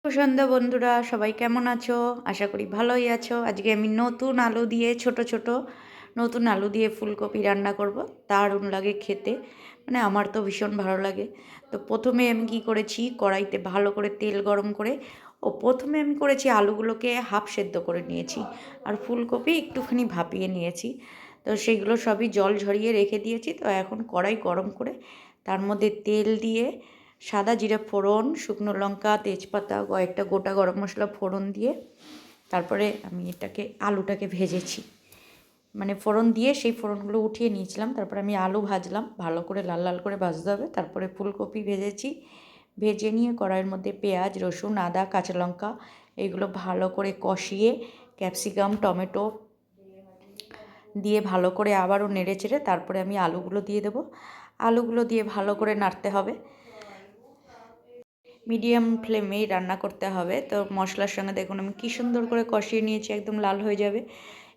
সন্ধ্যা বন্ধুরা, সবাই কেমন আছো? আশা করি ভালোই আছো। আজকে আমি নতুন আলু দিয়ে ছোট নতুন আলু দিয়ে ফুলকপি রান্না করব। দারুণ লাগে খেতে, মানে আমার তো ভীষণ ভালো লাগে। তো প্রথমে আমি কি করেছি, কড়াইতে ভালো করে তেল গরম করে প্রথমে আমি করেছি আলুগুলোকে হাফ সেদ্ধ করে নিয়েছি, আর ফুলকপি একটুখানি ভাপিয়ে নিয়েছি। তো সেগুলো সবই জল ঝরিয়ে রেখে দিয়েছি। তো এখন কড়াই গরম করে তার মধ্যে তেল দিয়ে সাদা জিরে ফোড়ন, শুকনো লঙ্কা, তেজপাতা, কয়েকটা গোটা গরম মশলা ফোড়ন দিয়ে তারপরে আমি আলুটাকে ভেজেছি। মানে ফোড়ন দিয়ে সেই ফোড়নগুলো উঠিয়ে নিয়েছিলাম। তারপরে আমি আলু ভাজলাম, ভালো করে লাল লাল করে ভাজতে হবে। তারপরে ফুলকপি ভেজেছি, ভেজে নিয়ে কড়াইয়ের মধ্যে পেঁয়াজ, রসুন, আদা, কাঁচা লঙ্কা এগুলো ভালো করে কষিয়ে ক্যাপসিকাম, টমেটো দিয়ে ভালো করে আবারও নেড়ে চেড়ে তারপরে আমি আলুগুলো দিয়ে দেবো। আলুগুলো দিয়ে ভালো করে নাড়তে হবে, মিডিয়াম ফ্লেমেই রান্না করতে হবে। তো মশলার সঙ্গে দেখুন আমি কী সুন্দর করে কষিয়ে নিয়েছি, একদম লাল হয়ে যাবে।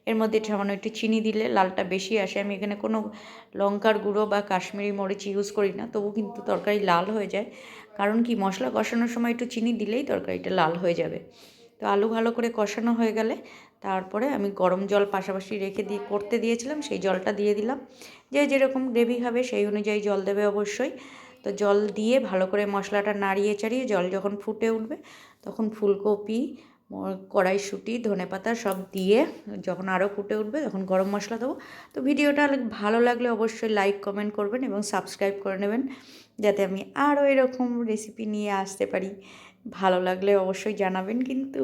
এর মধ্যে সামান্য একটু চিনি দিলে লালটা বেশি আসে। আমি এখানে কোনো লঙ্কার গুঁড়ো বা কাশ্মীরি মরিচ ইউজ করি না, তবু কিন্তু তরকারি লাল হয়ে যায়। কারণ কি, মশলা কষানোর সময় একটু চিনি দিলেই তরকারিটা লাল হয়ে যাবে। তো আলু ভালো করে কষানো হয়ে গেলে তারপরে আমি গরম জল পাশাপাশি রেখে করতে দিয়েছিলাম, সেই জলটা দিয়ে দিলাম। যে যেরকম গ্রেভি হবে সেই অনুযায়ী জল দেবে অবশ্যই। তো জল দিয়ে ভালো করে মশলাটা নাড়িয়ে চাড়িয়ে জল যখন ফুটে উঠবে তখন ফুলকপি, কড়াইশুঁটি, ধনেপাতা সব দিয়ে যখন আরও ফুটে উঠবে তখন গরম মশলা দেবো। তো ভিডিওটা ভালো লাগলে অবশ্যই লাইক কমেন্ট করবেন এবং সাবস্ক্রাইব করে নেবেন, যাতে আমি আরও এরকম রেসিপি নিয়ে আসতে পারি। ভালো লাগলে অবশ্যই জানাবেন কিন্তু।